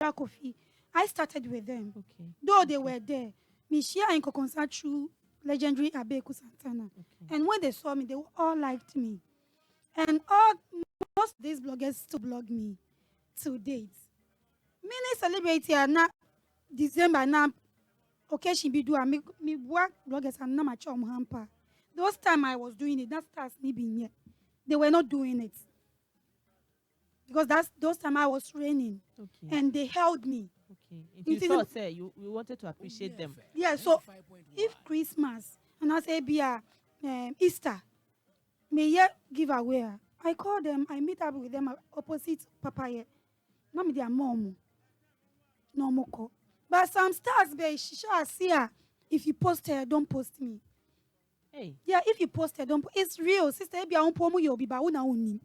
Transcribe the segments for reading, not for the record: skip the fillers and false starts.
Kofi. I started with them. Okay. Though they were there. Me share in concert through legendary Abeku Santana. Okay. And when they saw me, they all liked me. And most of these bloggers still blog me to date. Many celebrities are not December now. Occasion be do me work bloggers and not my chum hamper. Those time I was doing it, that starts me being here. They were not doing it. Because that's those time I was training. Okay. And they held me. Okay. You thought, say, you wanted to appreciate them. Yeah, so if Christmas and I say be Easter, may ye give away. I call them, I meet up with them opposite Papaya. Not me their mom. No more. But some stars be shall see her. If you post her, don't post me. Hey. Yeah, if you post her, don't it's real. Sister, be a pomo you'll be bauna uni.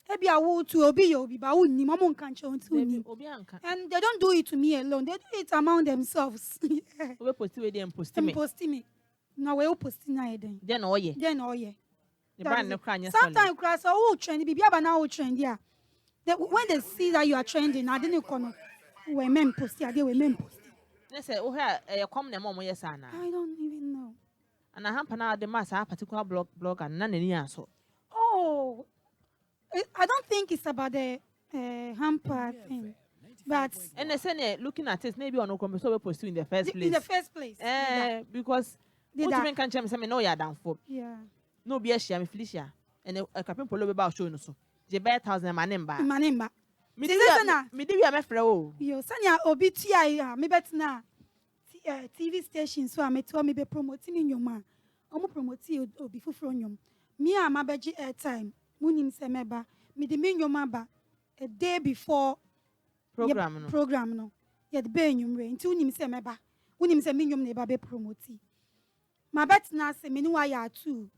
Ebi awu to obi yobi ba unni mama nkan unni. And they don't do it to me alone. They do it among themselves. We post we dem post me. Post me. No we post na eden. Then oye. The brand no cranya. Sometimes cry so who trend bibi aba na who trend yeah. When they see that you are trending, I didn't come. We men post yeah, they we men post. They say oh here come na mom yes ana. I don't even know. And I hamper na the mass a particular blogger na nani aso. Oh. I don't think it's about the hamper thing, but and they say looking at it, maybe on come so we post in the first place. In the first place, because what you can tell me no you are down for. Yeah. No be Osei Felicia and Akuapem Poloo be about show no so. Je buy 1,000 manemba. Manemba. Me dey we am frɛ o. Yo, sanya obi tia me bet na TV station so am to me be promote me nyoma. Omo promote obi fufuro nyom. Me am abeji airtime. Munim semeba me de nyoma ba a day before program no ye de be nyumre nti unim semeba unim se me nyom na ba be promote ma bet na se me ni wa ya too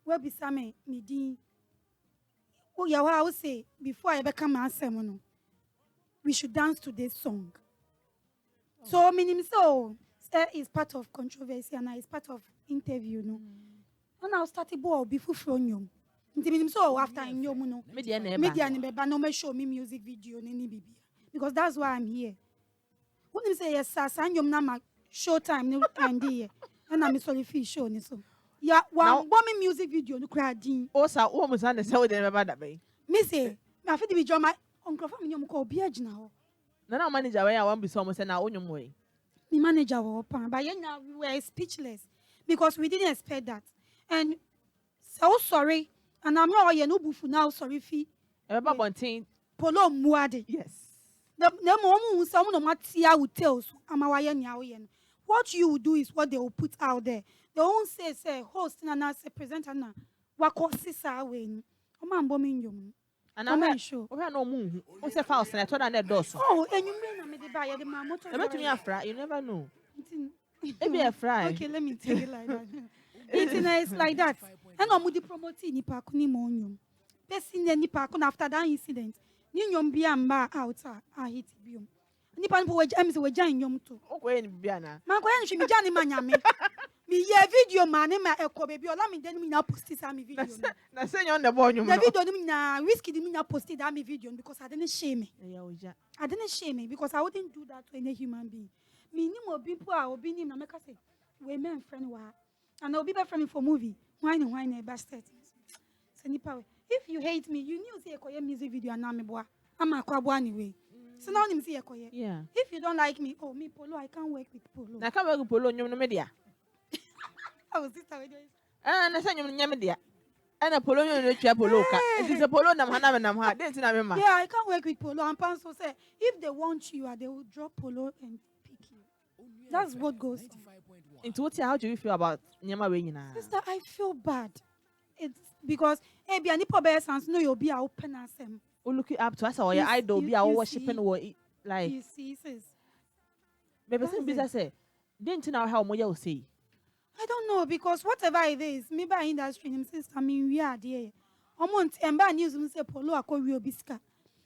we bi sa me din o ya wa o say before I be come answer no we should dance to this song. So minim so is part of controversy and is part of interview no and I start ball before from nyom. So after I know no media never no me show me music video any baby because that's why I'm here. When you say yes sir sanyom na ma show time no and here and I'm sorry fi show ni so yeah one me music video no cry din o sa o mo san say we dey never that be me say me afi the video my uncle for me nyom ko obi agina ho na manager we ya wan be so mo say na onyom we me manager wo pan but now we were speechless because we didn't expect that and so sorry. And I'm not no bufu now, sorry fee. About Bontin Poloo muade. Yes. The moment someone no matter will tell what you will do is what they will put out there. They won't say host and say presenter na wako sisa we. Oma mbomi nyom. And I'm sure. We no moon. O say fast na told na door. Oh, and you mean na me dey buy the ma motor. You never know. Maybe a fry. Okay, let me tell you like that. It's like that. And I'm the promoting ni pa kuni monyum. Person ni pa kun after that incident. Ni nyom bia mba out a hit biom. Ni pa npo we jan nyom to. O ko yen bia na. Man ko yen hwe mi jan ni manyame. Mi ye video man ma ekọ baby ola mi den mi na post sa mi video. Na say you on the boy nyom. The video ni na risky di mi na post that mi video because I didn't shame me. I didn't shame me because I wouldn't do that to any human being. Me ni mo bi po a obi ni na make say we men friend wa. And I'll be back from me for movie. Wine, bastard. If you hate me, you knew say a music video and I'm a kwabo anyway. So now you see a koye. Yeah. If you don't like me, oh me Poloo, I can't work with Poloo. I can't work with Poloo no media. I was this way. And I said you media. And a Poloo no Poloo. It is a Poloo nam ha. Yeah, I can't work with Poloo. And Panso say if they want you, they will drop Poloo and pick you. That's what goes on. Into what how do you feel about Nyama Wenina? Sister, I feel bad. It's because be any poor sans no you'll be open as them. Oh, look up to us or your idol be our worshiping or like you see, sis. Baby, some business say, didn't know how much you say. I don't know because whatever it is, maybe in industry, sister, I mean, we are there. Omont and bad news, say Poloo ako Rio Bisca.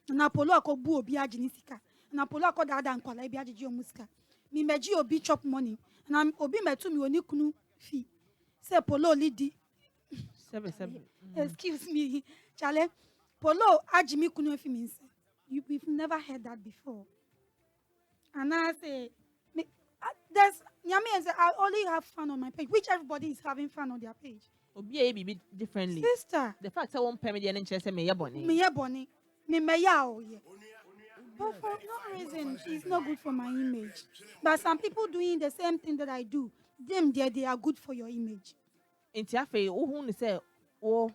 And Poloo ako bu obi aginisika. And Poloo ako dada and kola ibi agigi omuska. Me meji obi chop money. And I'm obi metu mi oni kunu fee. Say Poloo lidi. Seven. Excuse me, Chale. Poloo ajimi kunu fee means. we've never heard that before. And I say, there's Nyame and say I only have fun on my page, which everybody is having fun on their page. Obi be differently. Sister, The fact that one payment and interest me yaboni. me bonny, me yao ye. But for no reason, it's not good for my image. But some people doing the same thing that I do, they are good for your image. Inti afe who say o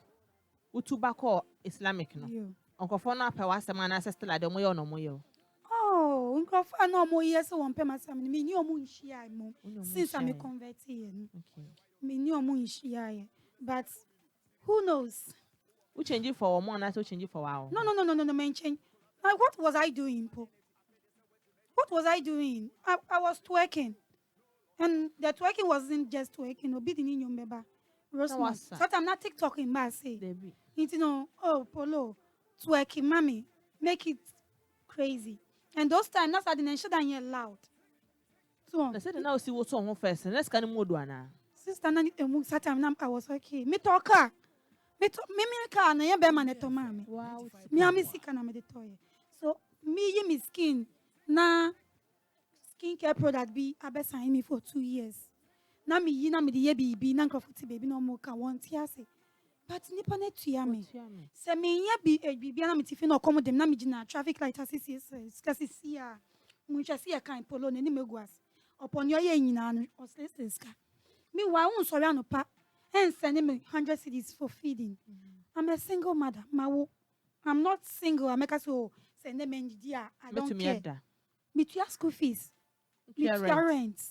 utuba ko Islamic no. Yeah. Uncle Fona pa wasema na sister la de moyo no moyo. Oh, Uncle no more years one pay myself. Me knew mo share mo since I'm a converted. Okay. Me knew mo share, but who knows? We change it for one, not to change it for wow. No, man, change. Now, what was I doing, Po? What was I doing? I was twerking. And the twerking wasn't just twerking, or beating in your member. So I'm not TikToking, but I say, you know, oh, Polo, twerking, mommy, make it crazy. And those times, that's how the nation that you're loud. So, I said, now see what's on first, and let's kind of move one. Sister, I was okay. Me talker. Me car na be man to mama. Wow. Me am sick na me de toy. So me me skin na skincare product be abesan me for 2 years. Na me na me de be na crofty baby no more ka want ase. But nipa na tua me. Se me ye be na me tifi na come dem na me gina traffic light assist kasi sia. Mu hwese ye kan polo na ni meguas. Upon your ye nyina no osleska. Me wa un sorry anopa. And sending me 100 CDs for feeding. I'm a single mother. I'm not single. I make us so send them in the I don't care. Me to your school fees. Me to your rent.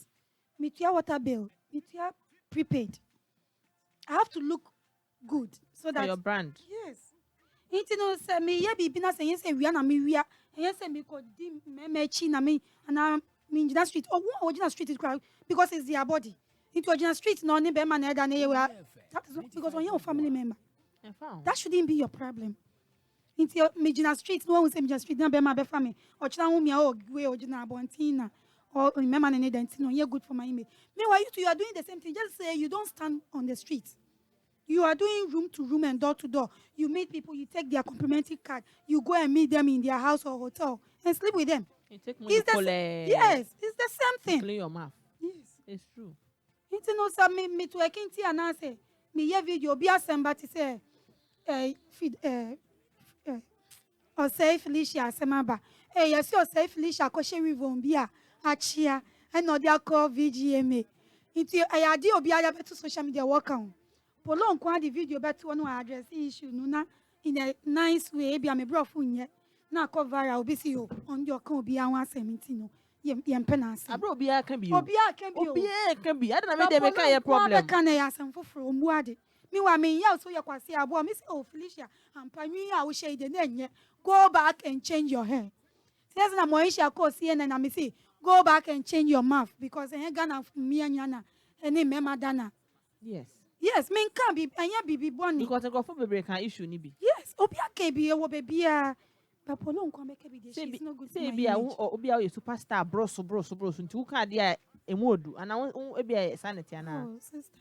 Me to your water bill. Me to your prepaid. I have to look good so that for your brand. Yes. You know, say me ye be na say we are na me we are. And say me ko di me chi na me and I mean that street. Oh, original street is crowd because it's their body. Into original street, no neighbor man that is not because when you're a family member, that shouldn't be your problem. Into original street, no one will say original street, no be my family. Or china wumi or way original bontina or remember any identity. No, you're good for my image. Meanwhile, you are doing the same thing. Just say you don't stand on the street. You are doing room to room and door to door. You meet people, you take their complimentary card, you go and meet them in their house or hotel and sleep with them. You take money yes, it's the same thing. Clean your mouth. Yes, it's true. Inti no sa me to ekinti anase me ye video bi asemba ti say feed Osei Felicia asemaba yes Osei Felicia ko she rivon bi a achia e no dia call VGMA inti ayade obi aya beto social media work on Poloo nko the video beto no address issue no na in a nice way bi am bro fu nye na ko viral obi si o on your kan obi an asemiti no yem penance abro obi can be obi can be I don't know me make a problem can ya sam foforo muade me wa me ya so yakwase abo me say oh Felicia ampanwi ya wo shade na enye go back and change your hair says na moisha ko CNN na me say go back and change your mouth because en Ghana me anya na eni mema dana yes me can be anya bibi boni because go for baby can issue ni bi yes obi can be e wo baby a but Poloo nko make be dey she's no good say be a obi a superstar broso nti wo ka dey emodu ana wo be a sanity ana oh sister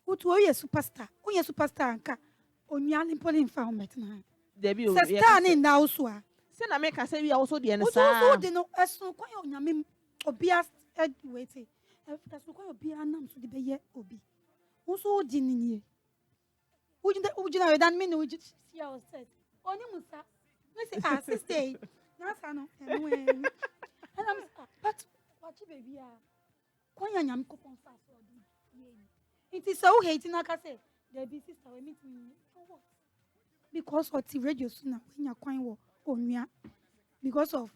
utu oye superstar onye superstar nka onua limpoli mfa umetna there be sister ni na usua say na make say be a also dey na sa utu de no esun kwa onyame obi a wait esu kwa obi anam so de be ye obi uso di ni ujina we dan me no uji see our set oni musa me say sister na sa no and I'm but what baby a kwa nyam ko pon fa so do it is so hating like I say there be sister we meet me for what because what the radio sooner when you kwan wo onua because of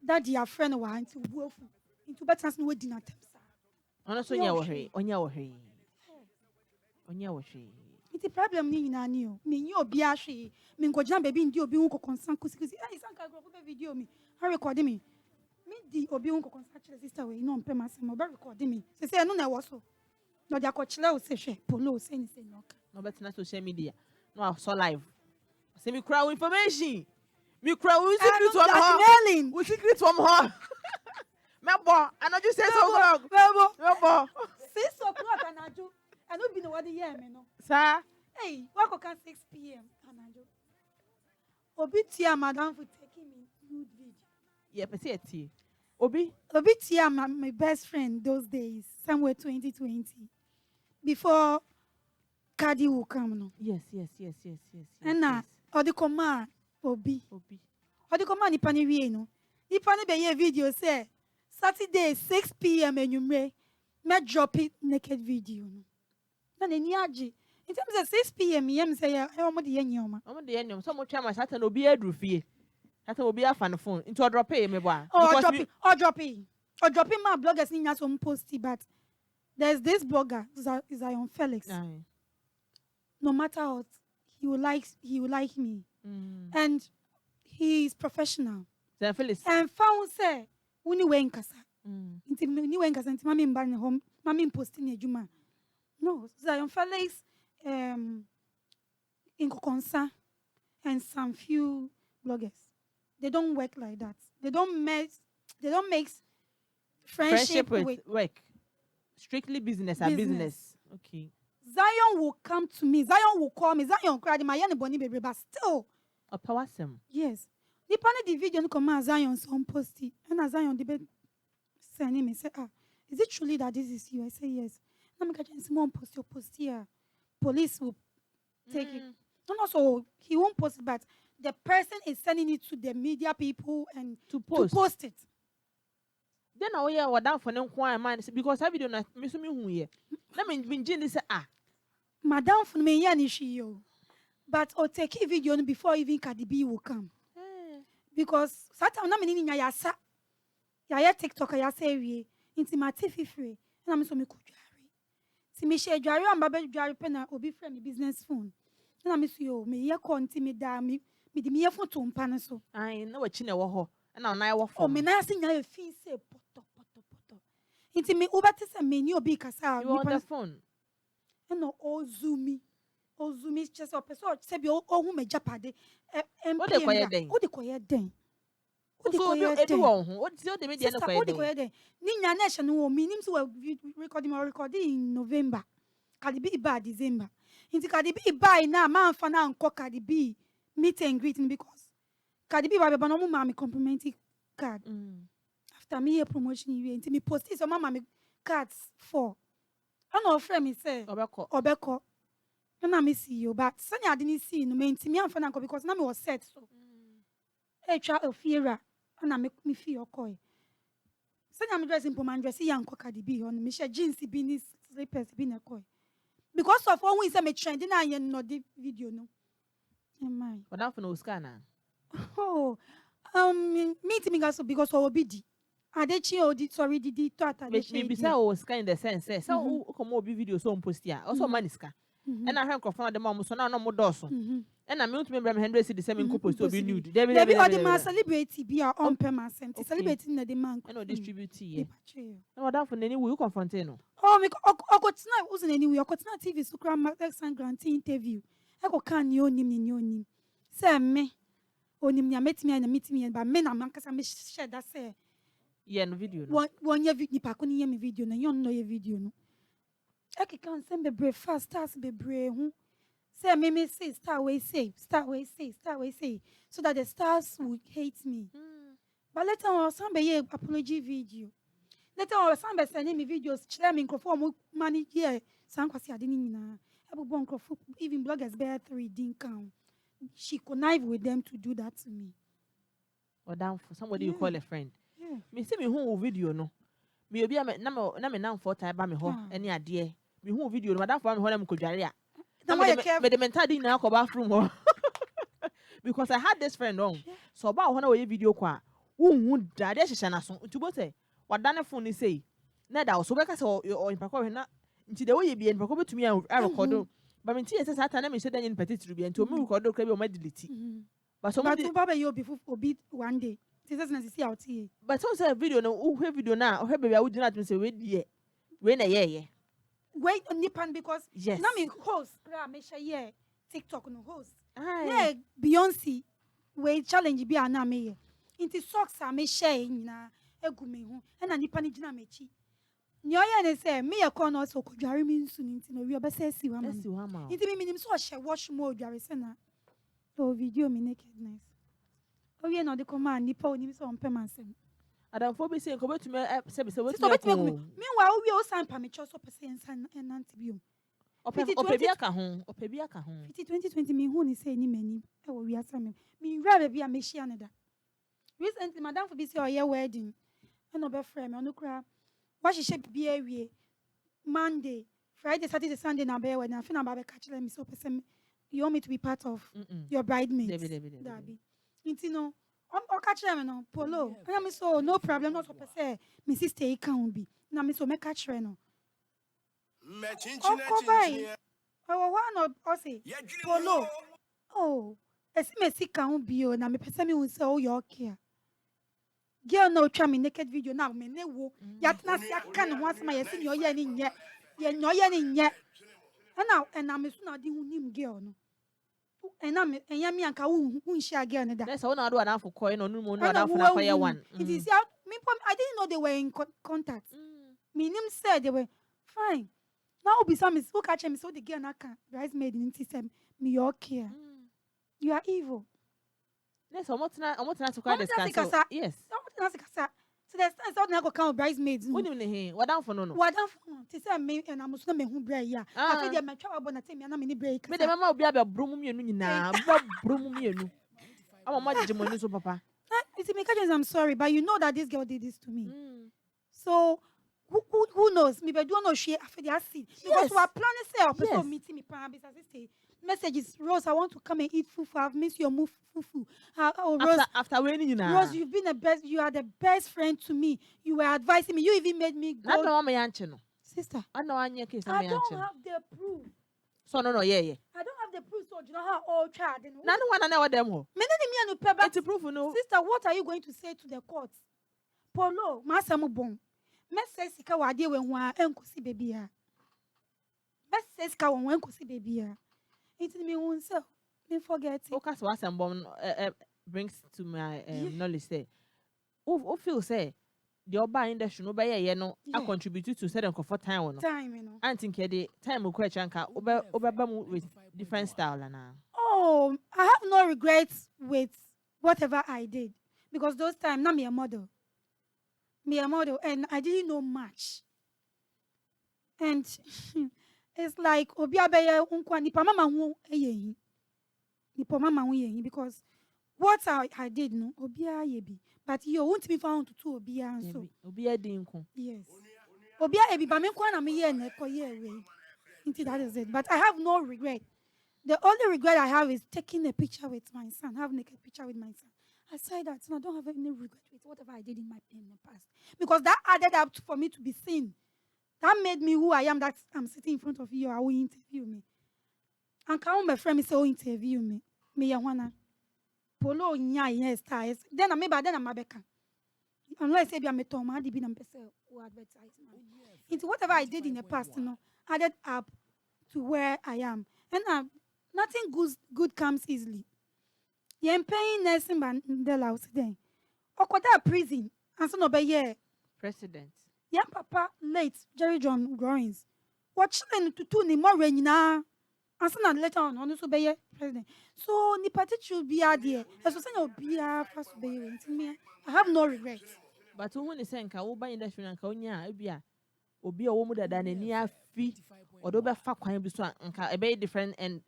that their friend wa into wofu into better no we din atem sa ona so nya wo hwe it's problem ni na ni o me nyi obi ahwe me ngojina baby ndi obi hu kokonsan kusikusi sanka gro ko video me ha record me di obi hu kokonsan chile sister we no mpe masem obi record me say no na wo so no dia ko chile o se hwe Poloo say ni say no ka no bet na social media no so live say me crowd information me crowd we secret from her mebo anoju say so go mebo 6 o'clock anoju and no be no what the year me no sir hey what can 6 p.m. anoju Obi tia madam for taking me good video. Yeah, but see it. Obi tia my best friend those days, somewhere 2020, before Cardi will come. No. Yes. And now, or the command Obi. Obi. Or the command ni pani wie no. Ni pani be ye video say Saturday 6 p.m. and you may drop it naked video. No. Na ni agi. In terms of 6 p.m. yem say ya omo de yenyoma. Omo de yenyom so mo twa ma Saturday obi adru fie. Saturday obi afa no phone into or drop me boy. Or drop it. My bloggers ni nya so post it, but there's this blogger Zion Felix. Aye. No matter what, he will like me. And he is professional. Zion Felix. And found say uni wenkasa. Inti ni wenkasa inti mami mbani home mami posting Adwuma. No, Zion Felix in Kokonsa and some few bloggers. They don't work like that. They don't make friendship with work. Strictly business and business. Okay. Zion will come to me. Zion will call me. Zion cried my yana boni baby, but still. A power sim. Yes. The panel the video no come Zion some posty. And as Zion debate send him say, is it truly that this is you? I say yes. And I'm catching someone post your post here. Police will take it. And also he won't post it, but the person is sending it to the media people and to post it. Then I hear what down for them quiet man because I video na me so me hu here. Na me Jane say madam for me ya ni yo. But I'll take a video before even Cardi B will come. Because Satan na me ni nya ya sa. Ya TikTok ya say we intimate free. Na me so me kudware. Si me share dware am ba dware pe na obi frame me business phone. Na me so yo me ye konti me da me di me ye phone to mpa na so. Ai na wachi na WOHO. Na ona wo form. O me na sin nya fi say poto. Inti me ubati se me ni obi kasa you on the phone. No ozumi just o person se bi o hu me japade o de koye den o de koye den ebi wo hu o de me de na koye den o de koye den ni nya na ehye no wo mi nim so recording in November Cardi B ba December inti Cardi B ba na ma mfa na nko Cardi B meet and greet because Cardi B ba be no ma me complimentary card after me promotion you inti me post so mama me cards for I know friend me say Obeko. Na me see you, but Sanya didn't see no me inti me amfa na because na me was set so. Twa ofiera na me feel okoy. Sanya me dress in man dress ya nko Cardi B on me share jeans bi ni slippers bi na koy. Because of one we say me trend na ye no the video no. Am But now for no scanner. Oh, meet me guys because of obidi. Adechi odi sorry didi to Adechi. Me be say o scan in the sense say so come obi video so on post here. Also maniska. And I heard from the mom so now no more doso. And I mean to remember 100 the same ko post obi nude. There be all the man celebrity be our own permanent. Celebrating the demand. I know distribute here. No that for any we confront no. Oh me okotina using anyway okotina TV so kram Alexander Grant interview. I go kan ni onim. Say me onim nya metimi ba me na man kasa me share that say yeah no video no. One year nipa ko ni me video na yon no ye video no. Eki kan send be brave fast stars be brave hu. Say me say star way say so that the stars will hate me. But later on some be apology video. Later on some be send me videos chile me microphone money here san kwasi ade ni nyina. Ebo microphone even bloggers bear 3 didn't count. She connive with them to do that to me. Or down for somebody you call a friend. Me see me hu video no. Me obi na me nan for time ba me ho ene ade. Me hu video no madam for me ho na me kodware a. Me the mentality na ko bathroom ho. Because I had this friend on. So ba ho na we video kwa. Hu da de hyehyɛ na so. Ntubo say wadane phone ni say. Na da so be ka say o impako hwe na nti de we bi impako betumi a record. But me tie say satan na me hye dan petitru bi nti o me record kra bi o ma delete. But so but baba you obi one day. But so say video no who video na o baby a wo dina to say we die we na ye wait nipan because yes. Na me host kra me share TikTok no host yeah Beyonce we challenge bi ana me ye inti socks a me share nyina egu me ho na nipa ni gina me chi ni oye ne say me ye call no so kodware me nsu ni inti no we obese si wa ma inti me minim so share wash mo odware se na Oh, video me nakedness. Oh, yeah, no, the command, Nipo, Nims on Pemanson. Adam for be saying, come to me, service, what So, meanwhile, we all sign permit, so percent and antibium. Opebiaka home, Opebiaka home. 2020, me who is saying many. Oh, we are some. Me rather be a machine. Recently, Madame for be say, oh, yeah, wedding. And no frame, no cry. What she should be a Monday, Friday, Saturday, Sunday, now bear when I feel about catch me so person. You want me to be part of your bridesmaids? Dabi. You know, I'm catch them no polo. And I'm so no problem, not for say. My sister can't be. Now me so me catch her no. Oh, bye. Oh, one of Osei Polo. Oh, esi me si can't be. Oh, now me person me will say, oh, you okay. Girl no try me naked video now me ne wo yatna sia kan ho asema yesi me oye ni nye ye nyoye ni nye na me so na di hunim girl no na me enya me anka hu nhia girl ne da that's how na do an afọ koi no mu no na afọ na koi one it is me I didn't know they were in contact me nim said they were fine now be some me so catch me so the girl na kan bridesmaid in system me okay you are evil. Yes, almost not to quite discuss. Yes. So there's not going to count bridesmaids. What do you mean? What down for no? What down for? To say me and I must not make who break. Yeah. I feel my trouble, but I tell me I'm in break. But the mama will be a broom me now. Broom me. I'm a much Jimmy so papa. It's me, I'm sorry, but you know that this girl did this to me. So who knows? Me, but don't know she after the acid because we are planning to say our person meeting me. Perhaps as I say. Messages, Rose, I want to come and eat fufu. I've missed your move fufu. Rose, after winning you now. Rose, you've been the best. You are the best friend to me. You were advising me. You even made me go. I know my auntie. Sister, I know I case. I don't have the proof. So no, yeah. I don't have the proof. So you know how all child. None one know them. It's proof, no. Sister, what are you going to say to the court? Polo, Masamu bon. Message sika wadi wenwa enkosi baby ya. Message sika wenwa enkosi baby ya. It's me won't so me forget it. Focus was and bomb brings to my knowledge say. Who feel say the oba industry no buy ye no I contribute to certain comfort time or no. Time, you know. I think the time will question ka oba with different style now. Oh, I have no regrets with whatever I did because those times not me a model. Me a model and I didn't know much. And it's like obiabeye unkwa nipa mama hu eyehi. Nipa mama hu eyehi because what I did no obia yebi but you won't be found to obia and so obia dinko. Yes. Obia ebi ba me kwa na me ye na ko ye we. Indeed that is it. But I have no regret. The only regret I have is taking a picture with my son, having a picture with my son. Aside that, I don't have any regret with whatever I did in the past because that added up for me to be seen. That made me who I am, that I'm sitting in front of you. I will interview me. And come my friend say, oh, interview me. Me yawana. Polo nya yes ties. Then I'm a beka. Unless I say I'm a Tom, I did be who advertisement. Into whatever I did in the past, added up to where I am. And nothing good comes easily. You're paying nursing ban the house then. Or prison. And so no be President. Yeah, Papa, late, Jerry John Groins. What children to two ni more rain now? And so later on also be president. So ni party should be there. As so say be first be me. I have no regrets. But who is saying ka oba industry and ka onya ebia obi a wo mu dada na ni afi odo be fa kwan bi so anka e be different and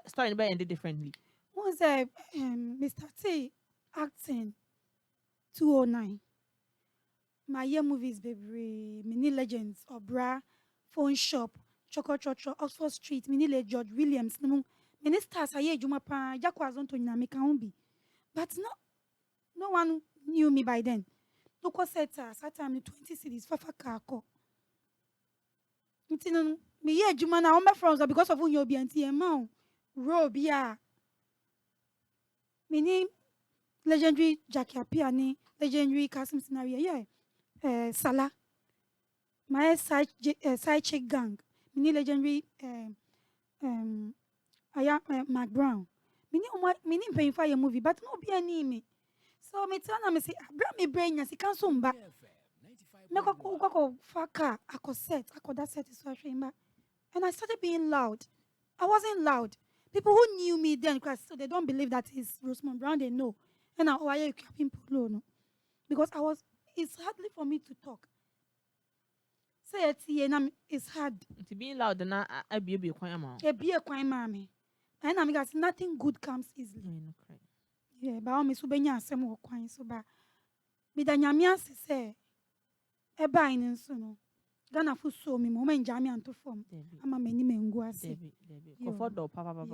story be end differently. Once Mr. T acting 209. My year movies, baby, mini legends, Obra, Phone Shop, Choco, Oxford Street, mini George Williams, many stars are here, Juma Pa, Jakwas on to Namikaumbi. But no one knew me by then. No cosetta, Saturn 20 cities, Fafa Kako. Me here, Juma, now my friends are because of who you'll be and TMO. Robia. Many legendary Jackie Apiani, legendary Kasim scenario, yeah. Salah, my side chick gang, mini legendary Mark Brown. Mini paying for your movie, but no be any me. So me tell me say, bring me brain as he can soon back. Me go faka, I could set, that satisfaction back. And I started being loud. I wasn't loud. People who knew me then, so they don't believe that it's Rosemond Brown, they know. And now, why are you Akuapem Poloo? No? Because it's hardly for me to talk. Say it's hard. To be loud and I be a quiet man. A be a quiet mammy. And I'm got nothing good comes easily. Yeah, but I'm subenya some more quiet so bad. Bidanyamia say, a buying and so. Ghana fu so me moment jami and to form. I'm a many men go as Comfort door, papa.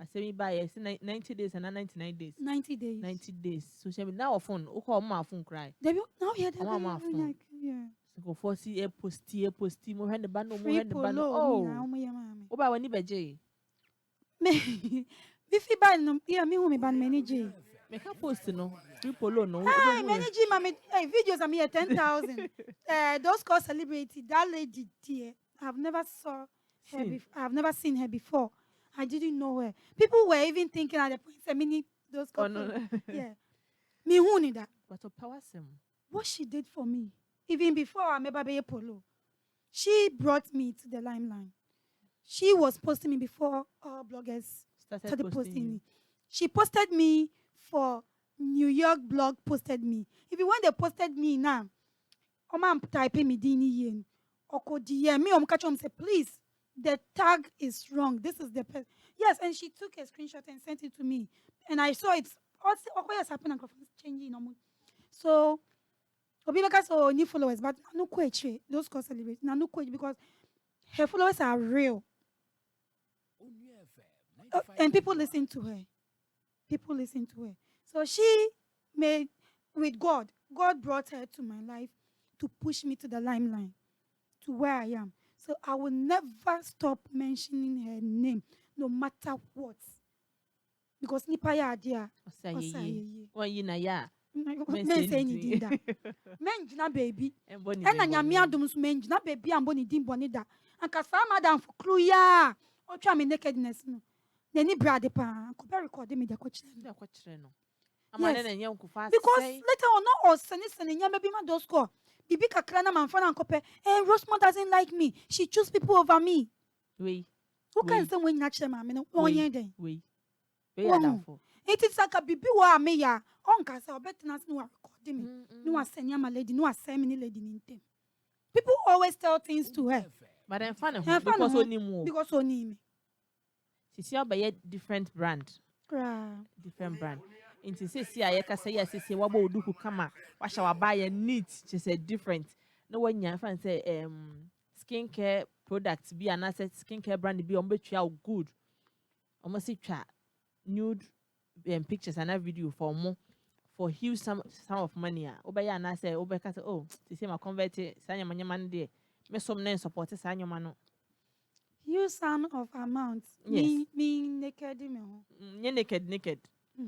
I say me buy 90 days and 99 days. 90 days. 90 days. So she now phone. O call my phone cry. Now yeah, my phone. Yeah. Go for see a postie. Mo hand the band. Oh, oh, by when you be me. If you buy no, yeah, me who me ban many. Make a post no. Free polo no. Hey, many mama. Hey, videos are me 10,000. Those called celebrity. That lady dear. I've never saw her. I've never seen her before. I didn't know her. People were even thinking at the point, I mean, those called. Oh, no. Yeah. Me who need that. But to power some. What she did for me, even before I met Adwuma Poloo, she brought me to the limelight. She was posting me before bloggers started posting me. She posted me for New York blog posted me. Even when they posted me now, I'm typing me dini oko DM me catch say please, the tag is wrong. This is the person. Yes, and she took a screenshot and sent it to me, and I saw it. Okay, has happened and changing. So, because new followers, but no question. Those cause celebrate. No question because her followers are real. And people listen to her. People listen to her. So she made, with God brought her to my life to push me to the limelight, to where I am. So I will never stop mentioning her name, no matter what. Because nipa ya adia. When you na ya. Men say anything that. Men jina baby. And na nyame adom so men jina baby ambo ni din boni da. Anka sa madam for clue ya. O twa me nakedness no. Nani brade pa. Ko be record me de ko kire no. Yes. Because later on, no, sending maybe my dos score. Bibi kakra na man fana nkope. And Rosemond doesn't like me. She choose people over me. We. Who can say when natural man? No, we. It is like a bibi wa me ya. Onka say obetina no record me. No asenya my lady. No asenya me lady ninte. People always tell things to her. But I'm fun because only more. Because only me. She see a different brand. Different brand. Into say I can say yes, say what do who come what shall I buy a neat? She said different. No one you find say skincare products be an asset skincare brand be on betray good. Almost see chat nude pictures and a video for more for huge sum of money. Obaya and I say Obeka say oh to see my convert Sanya man there. Me some name support Sanya mano. Huge sum of amounts. Yes. Me naked me. Naked.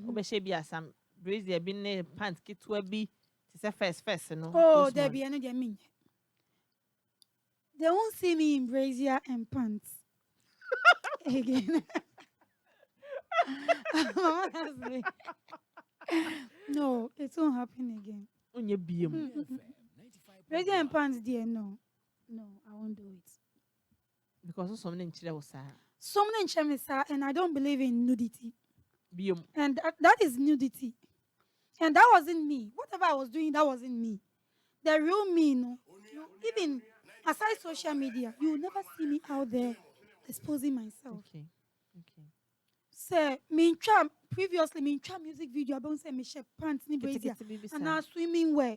Obeshe bi asam brazier bi ne pants kitwa bi to say first no. Oh, there be any mean. They won't see me in brazier and pants again. No, it won't happen again. On your BM. Brazier and pants, dear, no, I won't do it. Because something and I don't believe in nudity. BM. And that is nudity. And that wasn't me. Whatever I was doing, that wasn't me. The real me, no. Even aside social media, you will never see me out there exposing myself. Okay. So, previously, music video, I don't say me share pants, ni brazier, and now swimming wear.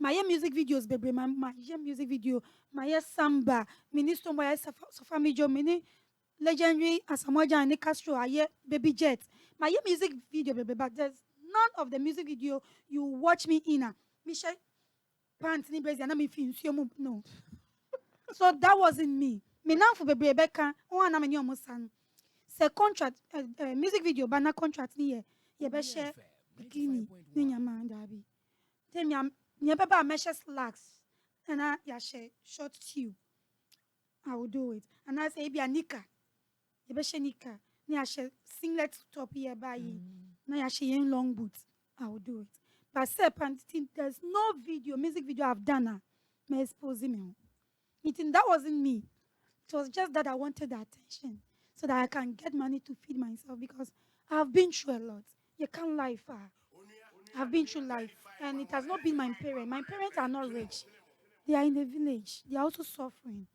My music videos, baby, my music video, my samba, minister, my sofa mijo, mini legendary Asamoah and Castro, baby jet. My music video, baby, but there's none of the music video you watch me in. Michelle pants ni brazier, na me feel no. So that wasn't me. Me now for baby Rebecca, one am any son. Say contract, music video, but na contract ni ye be share bikini ni nyama ndabi. Tell me nye papa measure slacks and I share short tube. I will do it. And I say be a nika. Ye be share nika. Ni I share singlet top here by na I share long boots. I will do it. But say there's no video, music video I've done me expose me. That wasn't me. It was just that I wanted the attention. so that I can get money to feed myself because I've been through a lot. You can't lie far. I've been through life, and it has not been my parents. My parents are not rich. They are in the village. They are also suffering.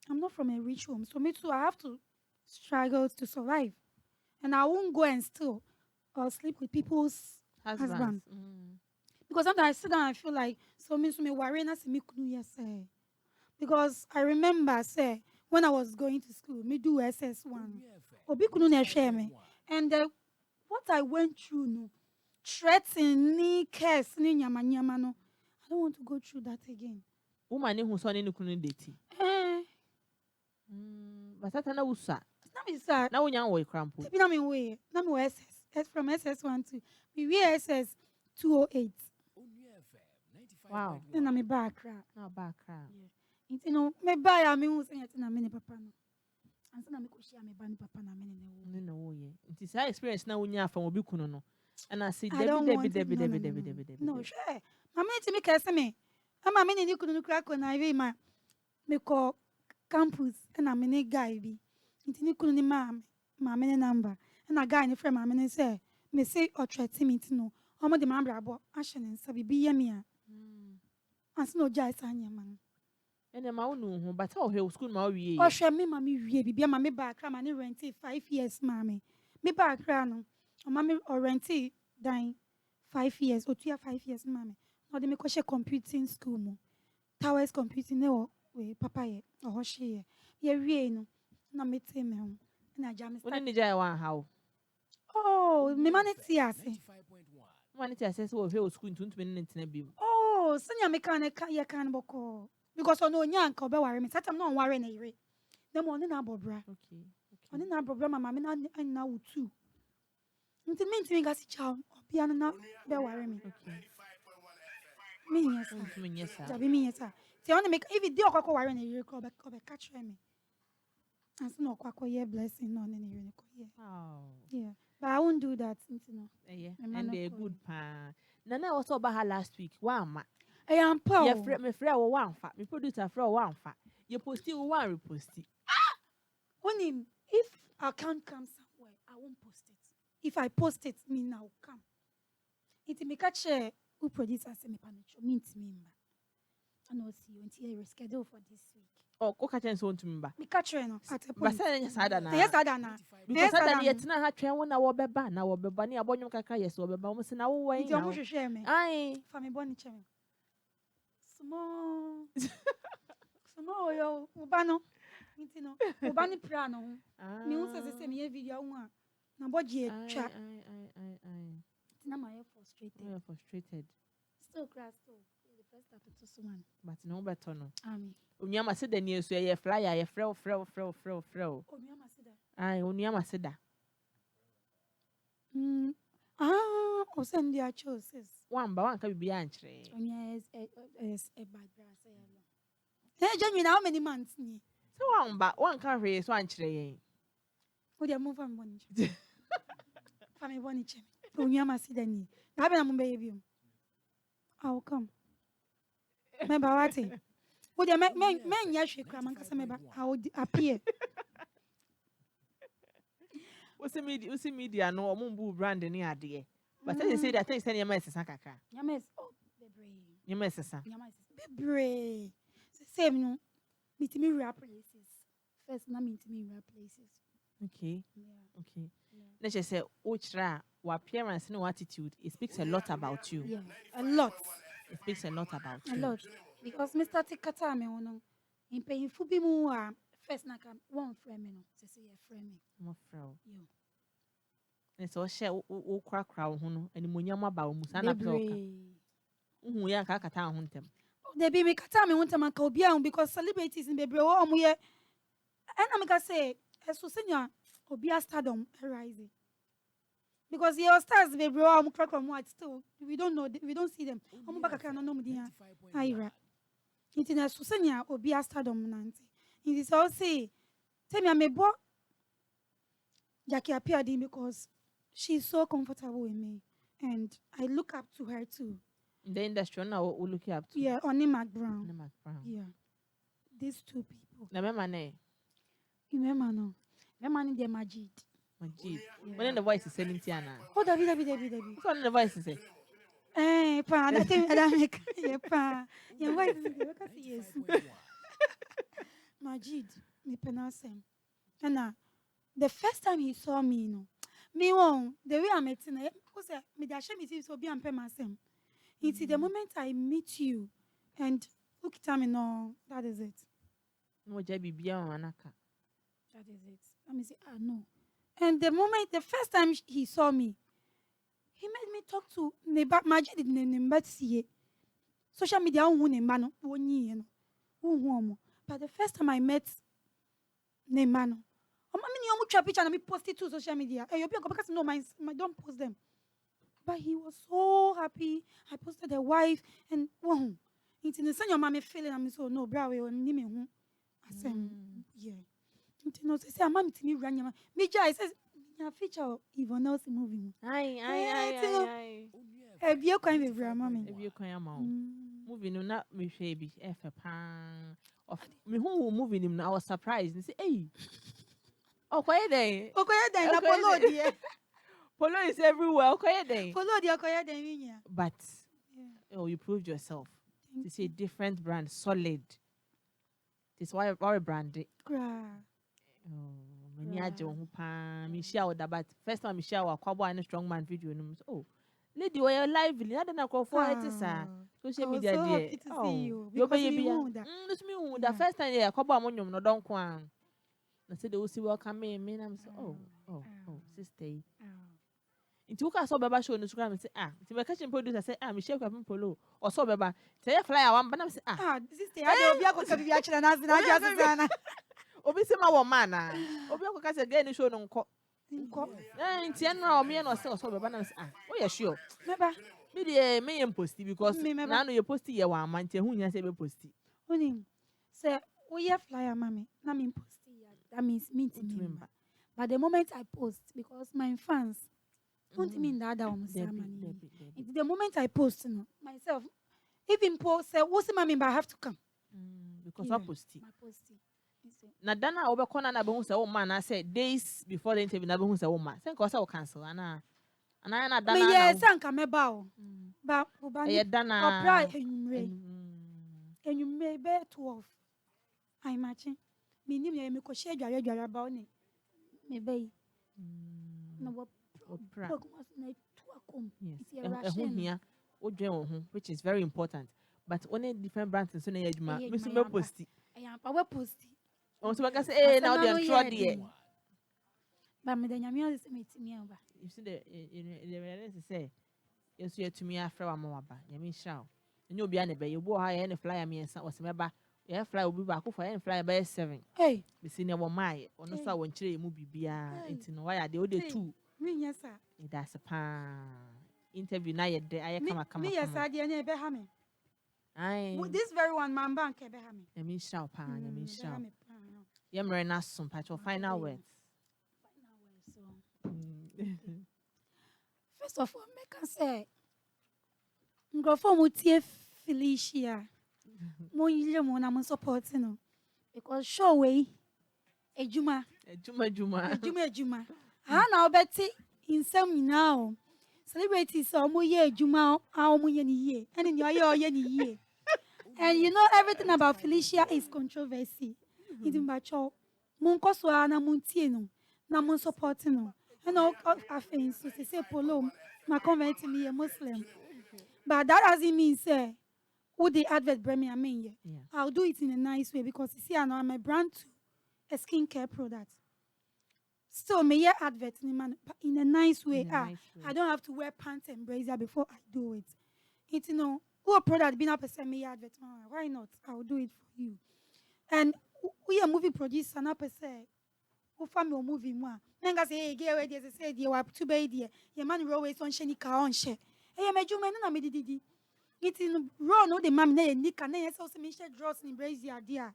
I'm not from a rich home, so me too. I have to struggle to survive, and I won't go and steal or sleep with people's husband. Because sometimes I sit down and I feel like so me worry na se me kunu yes because I remember say when I was going to school me do SS1 obi kunu na hwe me and what I went through no threatening ni curse ni nyama no I don't want to go through that again. Woman who saw any kunu date. But that na usa. Na me sir. Na wonya wo crampo. Be na me way. Na me SS from SS1 to we SS 208. Wow. Na me back cra. Na back cra. Yeah. You know, me buy am me hu say na me ne papa no. And so na me ko share me ba ni papa na me ne no wo ye. It is experience na wonya from obi kunu no. And I say Debbie. No, sure. Mama ti me kese me. Ama me ni kunu kra ko na we ma. Me ko campus na me ne guy bi. Nti ni kunu ni ma me ne number. Na guy ni friend ma me ne say me say o threat me nti no. Omo de ma brabo ahye ne nsa bi ye me a. Anse no jai sanya man. Ene ma wo no ho but o hwe school ma wie. O hwe me ma me wie bibia ma me ba kra ma ne rent 5 years ma me. Me ba kra no. O ma me rent dan 5 years or 5 years ma me. No de me ko she computing school mo. Towers computing ne o we papa ye o ho hye ye wie no. Na me te me ho. Na ja me start. Woni ni jai wan how. Oh, me man ti ase. Man ti ase so hwe school ntuntum ne ntena bi. Oh, senya me kan ye kan boko. Because ono nya nka obe ware me. Satam no ware na ire. Dem oni na abobra. Okay. Oni na abobra mama me na wutu. Nti me ntimi ga si cha obia na be ware me. Okay. Me yes. Me yes. Jabi me yes. Ti oni me if it dey okwa ware na ire ko be catch me. Anso no okwa ye blessing no na ire ko ye. Oh. Yeah. But I won't do that, you know. Yeah. And they're good pa. Nana was over her last week. Wow, I am poor. Yeah, me friend one fa. Me producer friend one fa. You posti one reposti. When if I can't come somewhere, I won't post it. If I post it, me now come. It me catch who producer say me panic. Me member. I know see you until you reschedule for this week. Oh, ko catch so to member. Me catch no at a But point. say sada na. Yes, sada na. Because sada yet na ha twen wona wo beba na wo beba ni abonwom kakra yes wo beba mo se na wo wan na. Nti omo hwehwe me. Ai. Fa me boni che me. Small. Small yo, uba no. Nti no. Uba ni pra no. Me hu say me video hu a. Na boje twa. Ai. Na my frustrated. You are frustrated. Still crash still. The first step to someone. But no better no. Amen. Unyama se da ni so ye flyer ye frel. Unyama se da. Ai, unyama se da. Osei ndi a choices. Wan ka bibia ankyere. Onya is a bad grass yellow. Hey, Jamie, how many months ni? So wan ka hwe so ankyere yen. O dey move am boni. Fami boni che. Unyama se da ni. Na be na mo be bi. I will come. Remember what? Would you make men yash cram and I would appear. What's the media no mumbu brand any idea? But they say that things any mess sakaka. Yames oh bebre. Yames bebre. Same no. Meet me rare places. First na meet me rare places. Okay. Yeah. Okay. Let's just say uchra your appearance no attitude it speaks a lot about you. Yeah. A lot. It speaks a lot about you. A lot. Because Mr. Tikata me ono in paying fu bi mu first na kam one frame no say ye frame me. Mo frau. Yo. It's all share o kra ho no animonyam aba o musa na ploka. Uhu ya ka kata ho ntem. They be me kata me wontem anka obi an because celebrities in bebre wo omo ye. And I'm gonna say so senior obi a stardom rising. Because your stars bebre wo omo kra kra mo still we don't know we don't see them. Omo baka kan no no mu dia. Aira. Internet so senior obi a stardom nanti. It is all say tell me I'm a boy Jackie appeared in because she's so comfortable with me and I look up to her too. In the industry now we look up to. Yeah, Onua Brown. Onua Brown. Yeah. These two people. Na mema ne. You remember no. My man is Majid. Majid. When the voice is selling Tiana. Oh, David. What the voice is? Eh, pa, that thing I don't make. Yeah, pa. Your voice is the work yes. Majid, me penasem. And the first time he saw me, me won the way I met him, because me da shame is so be am penasem. It's the moment I meet you, and look at me, no, that is it. No, Jabby Bia Manaka. That is it. Let me say, no. And the first time he saw me, he made me talk to neighbor Majid in neighbor see. Social media but the first time I met Neymano, I try picture and me post it to social media. Hey, because no, my don't post them. But he was so happy. I posted the wife and wow. It's in the same your mommy feeling. I'm so no, bro. We name him. I said, yeah. It's no say, I'm mommy to me run your me. I says, your feature even else moving. Aye. Have you kind of mommy? Have you kind of moving no not me baby. F a pan of me who moving him. I was surprised and say, hey. Oh, quiet day. Poloo dear. Poloo is everywhere. Quiet day. Poloo dear, quiet day. But you proved yourself. It's a different brand, solid. This why our brand. Many who pan Michelle but first time Michelle a Kwabo and strong man video. Oh, lady, why you lively? I don't know for it is social media dear. Oh, your baby. This me the first time yeah, Kwabo among no don't kwan. I said they will see welcome me. I'm so sister. Into ka so beba show no sukra me say ti be catching producer say Michelle Akuapem Poloo or so beba say flyer one but say sister I dey obi akoka bi achira na just sana obi se ma wo man na obi akoka say get ni show no nko nti enra o me no say so beba na say oh yeah sure beba me dey me post because na no you post ye one man ti hu nya say be post oni say oh yeah flyer mama na me post that means me to remember but the moment I post because my fans don't mean that one the moment I post myself even post say what's my member I have to come because I post na dana obekona na be hu say woman na say days before the interview na be hu say woman say cause I cancel ana na dana me yes anka meba o ba oba ni dana opra enyumre be 12 I imagine me nim ye me ko share dware ba oni me be na wo which is very important. But only different brands and so na Adwuma. Me so me posti. We posti. On so can say now they am try there. But me the nyame say me timi aba. You see the reality say you so to me afra wa ma ba. Nyame hira. Enye obi ane be you bo ha ye ne flyer me ensa was me ba. Ye flyer obi ba ko for ye flyer by 7. Hey. Me see ne wo mai. Ono so won kire mu bibia. Enti no why they o dey 2. Me yes sir. That's a pan interview na yede I come. Me yes sir dey na be ha me. Aye. This very one man bank e be ha me. Let me shout pan, let me shout. Yemre na some patch of final words. First of all, make us say ngrofo mo tie Felicia. Mo yile mo na mo support no. Because show way Adwuma. Ha na obeti insem now. Celebrities so mo ye Adwuma how mo ye ni ye. And in your ye ni ye. And you know everything about Felicia is controversy. Even bacho mo nko so na mo tie no. Na mo support no. And all offense so say Poloo my convert me a Muslim. But that doesn't mean say who the advert bring me I mean yeah. I'll do it in a nice way because you see I know I'm a brand too. A skincare product. Still, may I advert in a nice way. I don't have to wear pants and brazier before I do it. It's who a product being up a may advert. Why not? I will do it for you. And we are movie producer, not per se. Who family movie more. Nenga say, hey, get away there. Say, you are too bad there. Your man always on shiny car on share. Hey, my Juma, no, me did. It's in raw, no, the man, nay, Nick, and then also Michelle draws in brazier, dear.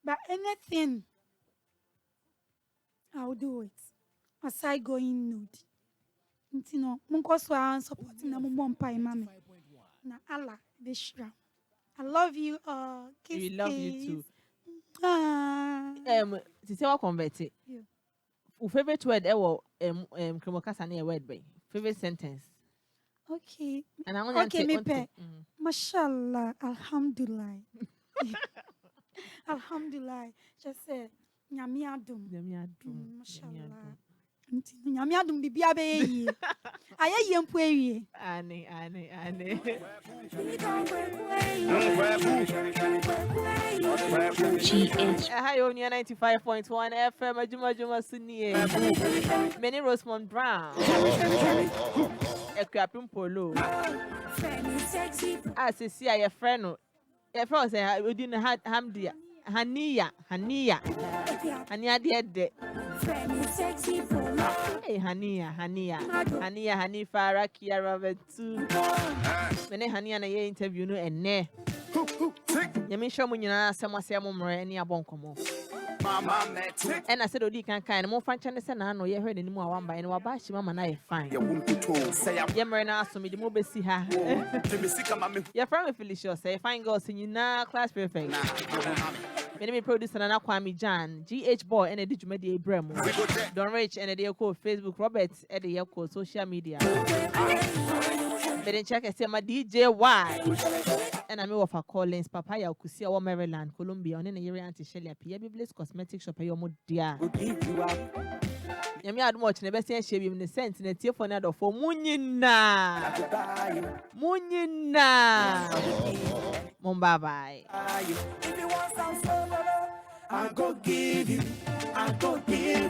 But anything, I'll do it. Aside going nude. Munko so supporting na mum pa mama. Na Allah bishra. I love you We love you too. To say what convert it. Your favorite word ever kremokasa na word by favorite sentence. Okay. And I want okay, me pe. Mashallah, alhamdulillah. Alhamdulillah. Just say nyame adom. Mashallah. Nyame adom bibia be yi. Aye yempo ewie. Ane. GH. Hi, on 95.1 FM. Adwuma Sunie. Many Rosemont Brown. Akuapem Poloo. As you see, your friend. Your friend say, "We didn't have Hamdia, Hania, dead." Hey, Hania, Hanifa, Rakia, Robert too. Many Hania na ye interview no and ne. Yemi show me na sama say mo mre ni abonkomo. And I said odi kan mo fan chane se na no ye hwe ni mu awamba ene waba hyi mama na ye fine. Ye mre na aso me di mo besi ha. Your friend Felicia say fine girls nyina class perfect. Me producer na Akuapem Jan, GH boy and the Juma de Bremo. Don Rich and the call Facebook Robert and the call social media. Then check and say my DJ Y. And I'm over Collins, Papaya, Kusia, Maryland, Columbia, on any area anti Shelly, Pia Bliss Cosmetic Shop, your mod dear. Yami had much never seen she in the sense in a tear for another for Munina. Mumba bye. If you want some solo, I go give you.